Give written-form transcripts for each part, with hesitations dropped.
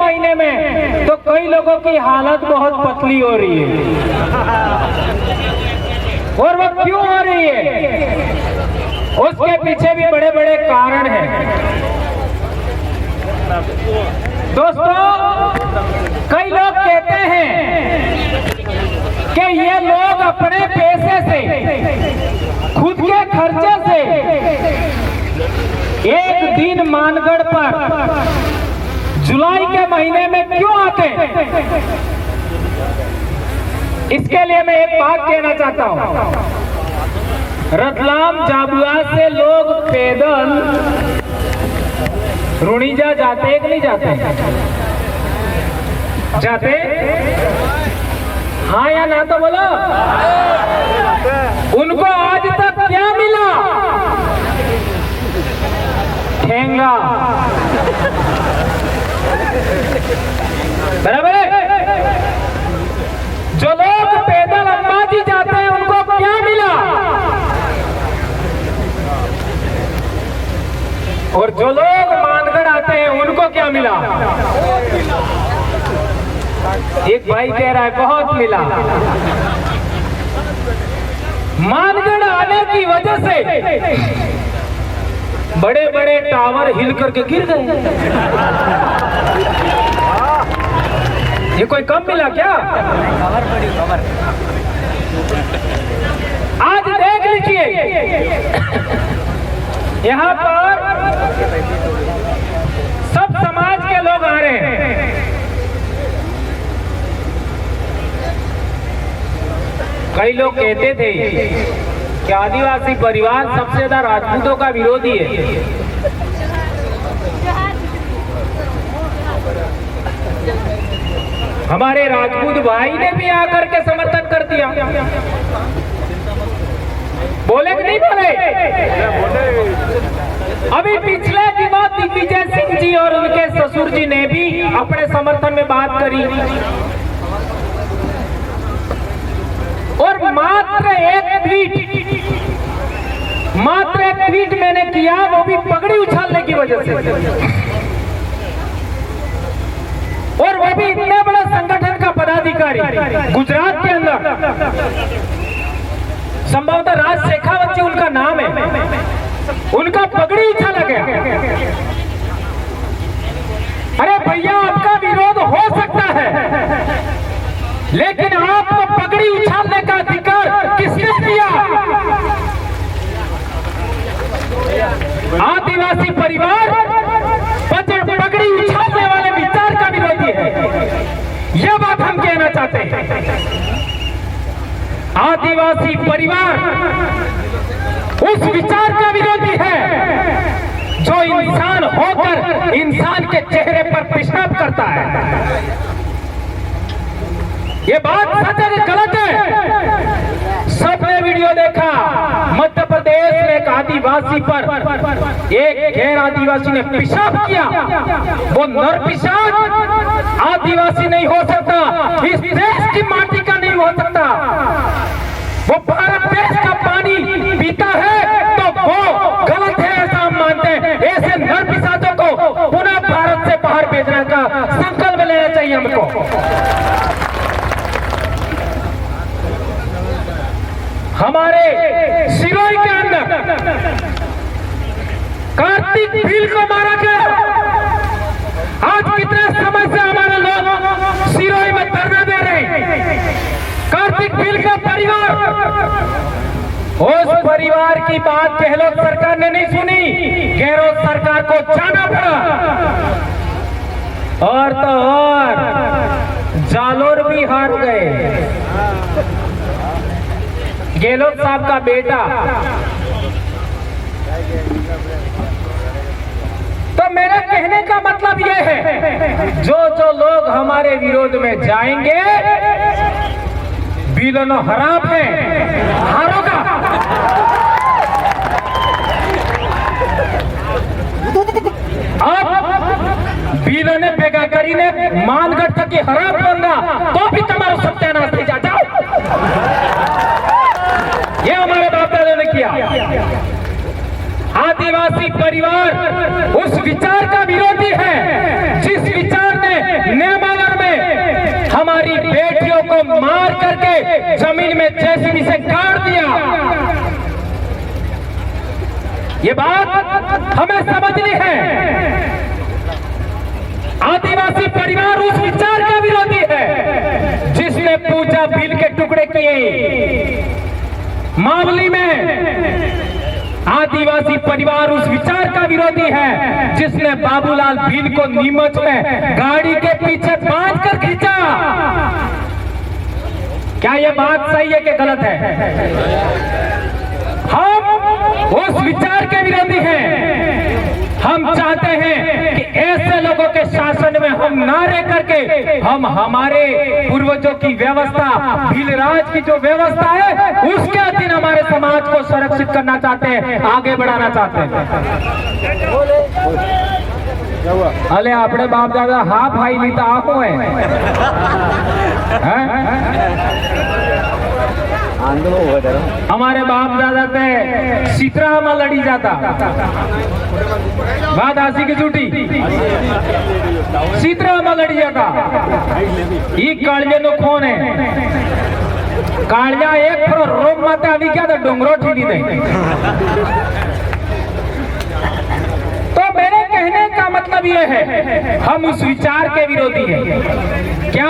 महीने में तो कई लोगों की हालत बहुत पतली हो रही है। और वो क्यों हो रही है? उसके पीछे भी बड़े बड़े कारण हैं। दोस्तों, कई लोग कहते हैं कि ये लोग अपने पैसे से, खुद के खर्चे से एक दिन मानगढ़ पर जुलाई के महीने में क्यों आते हैं? इसके लिए मैं एक बात कहना चाहता हूं। रतलाम झाबुआ से लोग पैदल रुणीजा जाते कि नहीं जाते? जाते? हाँ या ना तो बोलो। उनको आज तक क्या मिला? ठेंगा। बराबर है? जो लोग पैदल अंबाजी जाते हैं उनको क्या मिला? और जो लोग मानगढ़ आते हैं उनको क्या मिला? एक भाई कह रहा है बहुत मिला। मानगढ़ आने की वजह से बड़े बड़े टावर हिल करके गिर गए। ये कोई कम मिला क्या? आज देख लीजिए, यहाँ पर सब समाज के लोग आ रहे हैं। कई लोग कहते थे कि आदिवासी परिवार सबसे ज्यादा राजपूतों का विरोधी है। हमारे राजपूत भाई ने भी आकर के समर्थन कर दिया। बोले कि नहीं बोले? अभी पिछले दिनों दिग्विजय सिंह जी और उनके ससुर जी ने भी अपने समर्थन में बात करी। और मात्र एक ट्वीट मैंने किया, वो भी पगड़ी उछालने की वजह से, और वो भी इतने बड़े संगठन का पदाधिकारी गुजरात के अंदर, संभवतः राज शेखावत जी उनका नाम है, उनका पगड़ी उछाला गया। अरे भैया, आपका विरोध हो सकता है, लेकिन आपको पगड़ी उछालने का अधिकार किसने दिया? आदिवासी परिवार पगड़ी उछालने वाले विचार का विरोधी है। यह बात हम कहना चाहते हैं। आदिवासी परिवार उस विचार का विरोधी है जो इंसान होकर इंसान के चेहरे पर पेशाब करता है। ये बात सच है, गलत है? सबने वीडियो देखा। मध्य प्रदेश में एक आदिवासी पर एक गैर आदिवासी ने पेशाब किया। वो नर पेशाब आदिवासी नहीं हो सकता, इस देश की माटी का नहीं हो सकता। वो भारत देश का पानी पीता है तो वो गलत है, ऐसा हम मानते हैं। ऐसे नर पिशाचों को पुनः भारत से बाहर भेजने का संकल्प लेना चाहिए हमको। हमारे सिरोही के अंदर कार्तिक भील को मारा गया। आज कितने समय से हमारे लोग सिरोही में धरना दे रहे हैं। कार्तिक भील का परिवार, उस परिवार की बात गहलोत सरकार ने नहीं सुनी। गहलोत सरकार को जाना पड़ा। और तो और जालोर भी हार गए। गहलोत साहब का बेटा। तो मेरे कहने का मतलब यह है, जो जो लोग हमारे विरोध में जाएंगे, बिलोनो हराम है, हारोगा। अब बिलो ने बेगा करी ने मानगढ़ तक की हराम बनगा तो भी तुम्हारा सत्यानाश नहीं जा जाओ। ये हमारे बाप दादा ने किया। आदिवासी परिवार उस विचार का विरोधी है जिस विचार ने नेमावर में हमारी बेटियों को मार करके जमीन में जेसीबी से गाड़ दिया। ये बात हमें समझनी है। आदिवासी परिवार उस विचार का विरोधी है जिसने पूजा भील के टुकड़े किए। मावली में आदिवासी परिवार उस विचार का विरोधी है जिसने बाबूलाल भील को नीमच में गाड़ी के पीछे बांध कर खींचा। क्या यह बात सही है कि गलत है? हम उस विचार के विरोधी हैं। हम चाहते हैं कि ऐसे लोगों के शासन में हम ना रह करके हम हमारे पूर्वजों की व्यवस्था, भीलराज की जो व्यवस्था है उसके अधीन हमारे समाज को संरक्षित करना चाहते हैं, आगे बढ़ाना चाहते हैं। अले अपने बाप दादा हा भाई नहीं तो आंखों है। हमारे बाप दादा पे सीतरा में लड़ी जाता, बात आसी की झूठी, सीतरा में लड़ी जाता। ये कालिया नो कौन है? कालिया एक रोम माता अभी क्या था, डोंगरो ठीली दे। तो मेरे कहने का मतलब ये है हम उस विचार के विरोधी हैं। क्या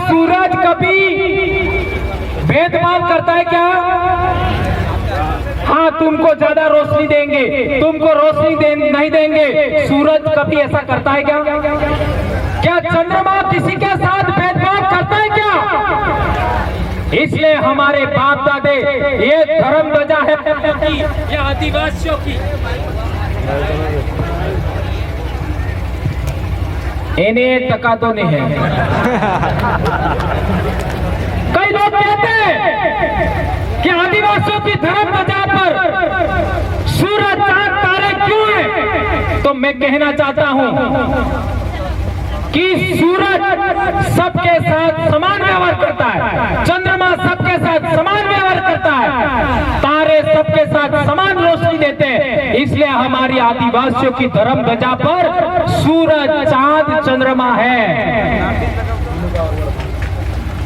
सूरज कभी भेदभाव करता है क्या? हाँ, तुमको ज्यादा रोशनी देंगे, तुमको रोशनी नहीं देंगे। सूरज कभी ऐसा करता है क्या? क्या चंद्रमा किसी के साथ भेदभाव करता है क्या? इसलिए हमारे बाप दादे ये धर्म ध्वजा है ये आदिवासियों की। इन्हें टका तो नहीं है। कई लोग कहते हैं कि आदिवासियों की धर्म ध्वजा पर सूरज चांद तारे क्यों हैं? तो मैं कहना चाहता हूं कि सूरज सबके साथ समान व्यवहार करता है, चंद्रमा सबके साथ समान व्यवहार करता है, तारे सबके साथ समान रोशनी देते हैं। इसलिए हमारी आदिवासियों की धर्म ध्वजा पर सूरज, चांद, चंद्रमा है।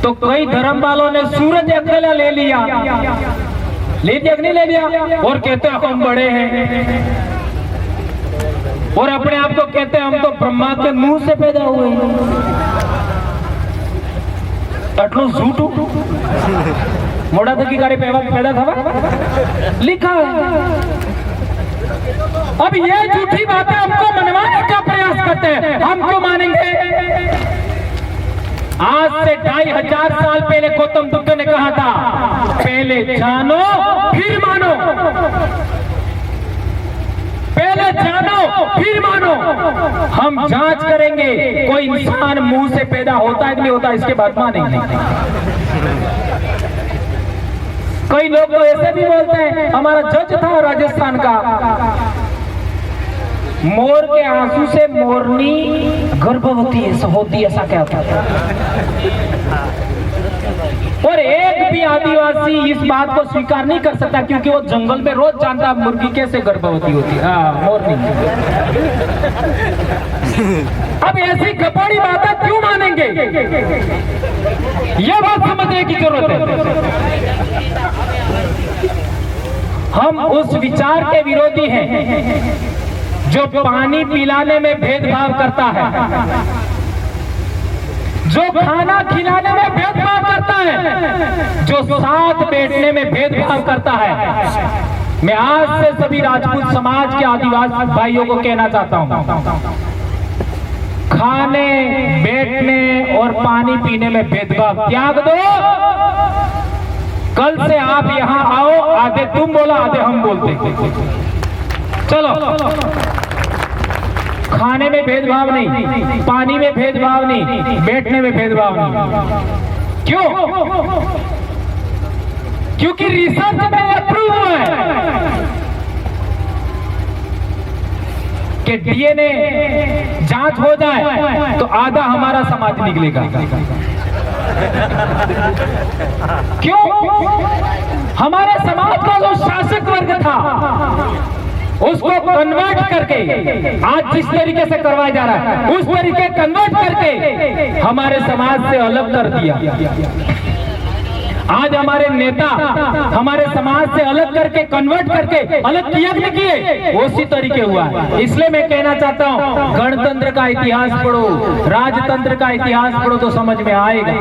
तो कई धर्म वालों ने सूरज अकेला ले लिया कि नहीं ले लिया, और कहते हैं हम बड़े हैं, और अपने आप को कहते हैं हम तो ब्रह्मा के मुंह से पैदा हुए हैं। अटलो झूठू मोड़ा था कि गाड़ी पैदा था लिखा है। अब ये झूठी बातें हमको मनवाने का प्रयास करते हैं, हम क्यों मानेंगे? आज से 2500 साल पहले गौतम बुद्ध ने कहा था, पहले जानो फिर मानो, पहले जानो फिर मानो। हम जांच करेंगे कोई इंसान मुंह से पैदा होता है कि नहीं होता, इसके बाद मानेंगे। कई लोग तो ऐसे भी बोलते हैं, हमारा जज था राजस्थान का, मोर के आंसू से मोरनी गर्भवती होती, ऐसा कहता था। और एक भी आदिवासी इस बात को स्वीकार नहीं कर सकता क्योंकि वो जंगल में रोज जानता मुर्गी कैसे गर्भवती होती है, मोरनी। अब ऐसी कपड़ी बातें क्यों मानेंगे? यह बात समझने की जरूरत है। हम उस विचार के विरोधी हैं जो पानी पिलाने में भेदभाव करता है, जो खाना खिलाने में भेदभाव करता है, जो साथ बैठने में भेदभाव करता है। मैं आज से सभी राजपूत समाज के आदिवासी भाइयों को कहना चाहता हूं, खाने, बैठने और पानी पीने में भेदभाव त्याग दो। कल से आप यहां आओ, आधे तुम बोला आधे हम बोलते। चलो, खाने में भेदभाव नहीं, पानी में भेदभाव नहीं, बैठने में भेदभाव नहीं। क्यों? क्योंकि रिसर्च में अप्रूव हुआ है कि डीएनए जांच हो जाए तो आधा हमारा समाज निकलेगा। क्यों? हमारे समाज का जो शासक वर्ग था उसको कन्वर्ट करके आज जिस तरीके से करवाया जा रहा है उस तरीके कन्वर्ट करके हमारे समाज से अलग कर दिया। आज हमारे नेता हमारे समाज से अलग करके कन्वर्ट करके अलग किया नहीं किए, उसी तरीके हुआ है। इसलिए मैं कहना चाहता हूं गणतंत्र का इतिहास पढ़ो, राजतंत्र का इतिहास पढ़ो तो समझ में आएगा।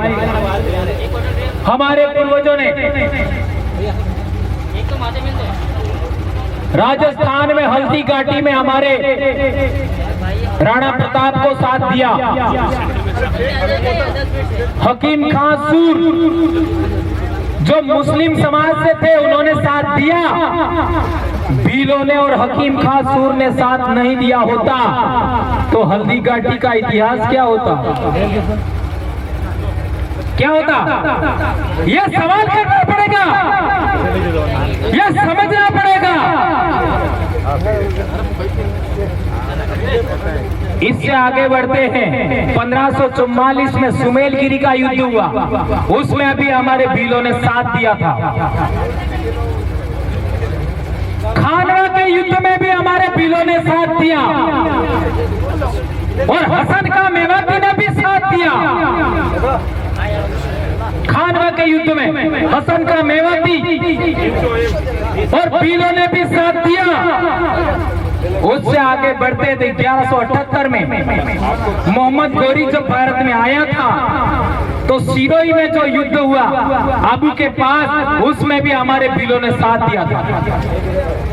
हमारे पूर्वजों ने राजस्थान में हल्दी घाटी में हमारे राणा प्रताप को साथ दिया। हकीम खां सूर जो मुस्लिम समाज से थे उन्होंने साथ दिया। भीलों ने और हकीम खां सूर ने साथ नहीं दिया होता तो हल्दी घाटी का इतिहास क्या होता, क्या होता? यह सवाल करना पड़ेगा, यह समझना पड़ेगा। इससे आगे बढ़ते हैं 1544 में सुमेलगिरी का युद्ध हुआ, उसमें अभी हमारे भीलों ने साथ दिया था। खानवा के युद्ध में भी हमारे भीलों ने साथ दिया और हसन का मेवाती ने भी साथ दिया। खानवा के युद्ध में हसन का मेवाती और भीलों ने भी साथ दिया। उससे आगे बढ़ते थे 1178 में मोहम्मद गौरी जो भारत में आया था तो सिरोही में जो युद्ध हुआ आबू के पास, उसमें भी हमारे भीलों ने साथ दिया था।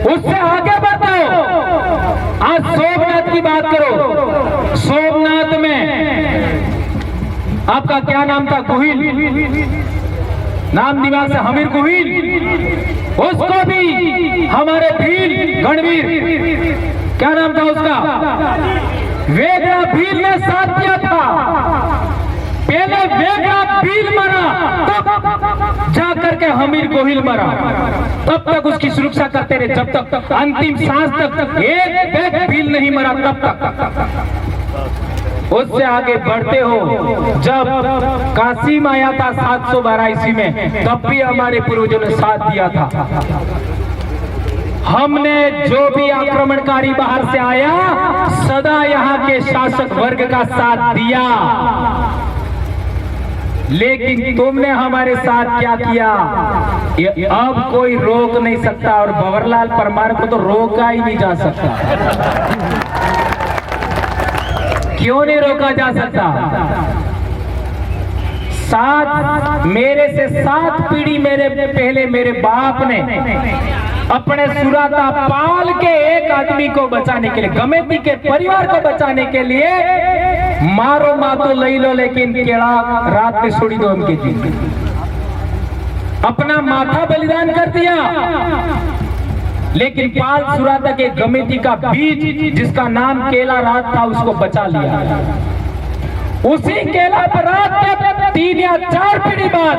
उससे आगे बढ़ो, आज सोमनाथ की बात करो। सोमनाथ में आपका क्या नाम था? गोहिल, नाम दिमाग से हमीर गोहिल, उसको भी हमारे भील गणवीर, क्या नाम था उसका, वेगड़ा भील ने साथ दिया था। पहले वेगड़ा भील मरा तब जाकर के हमीर गोहिल मरा, तब तक उसकी सुरक्षा करते रहे जब तक अंतिम सांस तक एक वेग भील नहीं मरा तब तक। उससे आगे बढ़ते हो, जब कासिम आया था 712 ईस्वी में, तब भी हमारे पूर्वजों ने साथ दिया था। हमने जो भी आक्रमणकारी बाहर से आया सदा यहाँ के शासक वर्ग का साथ दिया, लेकिन तुमने हमारे साथ क्या किया ये अब कोई रोक नहीं सकता, और भंवरलाल परमार को तो रोका ही नहीं जा सकता। क्यों नहीं रोका जा सकता? मेरे से 7 पीढ़ी मेरे पहले मेरे बाप ने अपने सुराता पाल के एक आदमी को बचाने के लिए, गमेती के परिवार को बचाने के लिए, मारो माँ तो लई लो लेकिन केड़ा रात में छोड़ी दो उनकी जी, अपना माथा बलिदान कर दिया। लेकिन पाल सुराता के गमेती का बीज जिसका नाम केला रात था उसको बचा लिया। उसी केला रात के 3 या 4 पीढ़ी बाद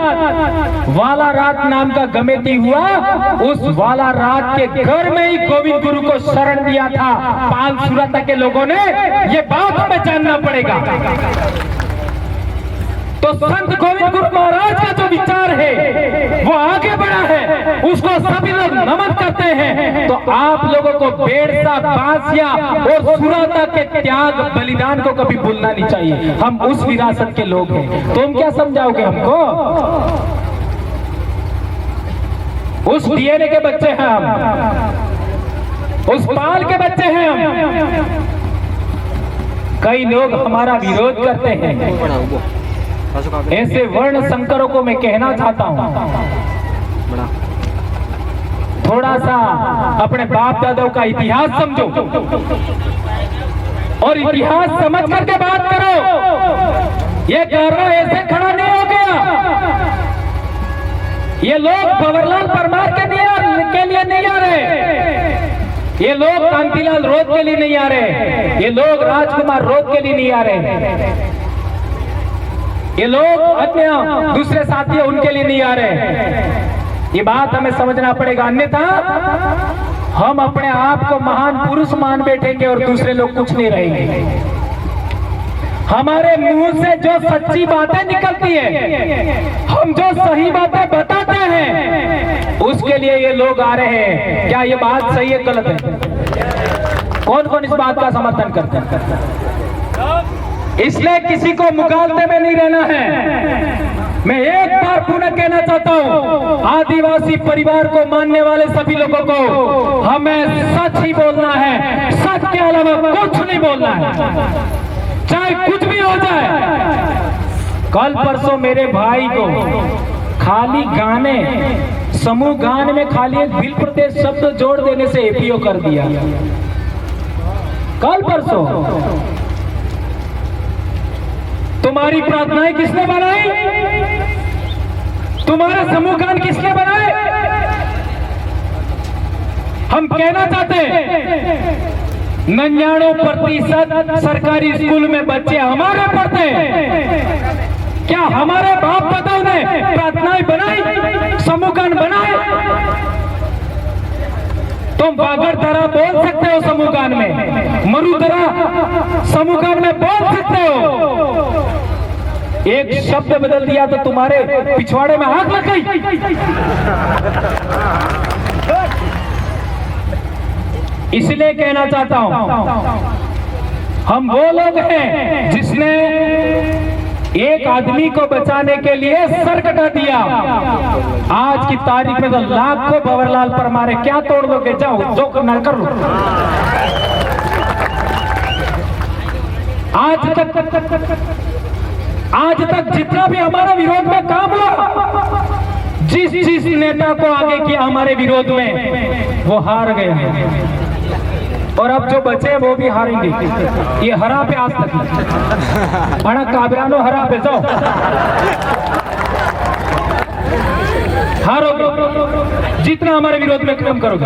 वाला रात नाम का गमेती हुआ। उस वाला रात के घर में ही गोविंद गुरु को शरण दिया था पाल सुराता के लोगों ने। ये बात हमें जानना पड़ेगा। तो संत गोविंद गुरु महाराज का जो विचार है वो आगे बढ़ा है, उसको सभी लोग नमन करते हैं। तो आप लोगों को बेड़सा, बांसिया और सुराता के त्याग बलिदान को कभी भूलना नहीं चाहिए। हम उस विरासत के लोग हैं। तुम क्या समझाओगे हमको? उस डीएनए के बच्चे हैं हम, उस पाल के बच्चे हैं हम। कई लोग हमारा विरोध करते हैं। ऐसे वर्ण संकरों को मैं कहना चाहता हूं, थोड़ा सा अपने बाप दादाओं का इतिहास समझो और इतिहास समझ करके बात करो। ये कारवा ऐसे खड़ा नहीं हो गया। ये लोग भंवरलाल परमार के लिए नहीं आ रहे, ये लोग कांतिलाल रोध के लिए नहीं आ रहे, ये लोग राजकुमार रोध के लिए नहीं आ रहे, ये लोग अन्य दूसरे साथी उनके लिए नहीं आ रहे। ये बात हमें समझना पड़ेगा, अन्यथा हम अपने आप को महान पुरुष मान बैठेंगे और दूसरे लोग कुछ नहीं रहेंगे। हमारे मुंह से जो सच्ची बातें निकलती है, हम जो सही बातें बताते हैं, उसके लिए ये लोग आ रहे हैं। क्या ये बात सही है गलत है? कौन कौन इस बात का समर्थन करते हैं? इसलिए किसी को मुगालते में नहीं रहना है। मैं एक बार पुनः कहना चाहता हूं, आदिवासी परिवार को मानने वाले सभी लोगों को हमें सच ही बोलना है, सच के अलावा कुछ नहीं बोलना है, चाहे कुछ भी हो जाए। कल परसों मेरे भाई को खाली गाने, समूह गान में खाली एक बिल प्रत्येक शब्द जोड़ देने से एपीओ कर दिया। कल परसों तुम्हारी प्रार्थनाएं किसने बनाई? तुम्हारे समूह गान किसने बनाए? हम कहना चाहते हैं 99% सरकारी स्कूल में बच्चे हमारे पढ़ते हैं। क्या हमारे बाप दादाओं ने प्रार्थनाएं बनाई, समूह गान बनाए? तुम बागर तरह बोल सकते हो समूह गान में, मरु तरह समूह गान में बोल सकते हो। एक शब्द बदल दिया तो तुम्हारे पिछवाड़े में आग लग गई। इसलिए कहना चाहता हूं, हम वो लोग हैं जिसने एक आदमी को बचाने के लिए सर कटा दिया। आज की तारीख में तो लाखों भंवरलाल परमार, क्या तोड़ दोगे? जाओ, जो करना कर लो। आज तक जितना भी हमारा विरोध में काम हुआ, जिस नेता को आगे किया हमारे विरोध में, वो हार गए हैं। और अब जो बचे वो भी हारेंगे। ये हरा पे आज तक बड़ा काबरानो हरा पे जाओ, हारोगे जितना हमारे विरोध में काम करोगे।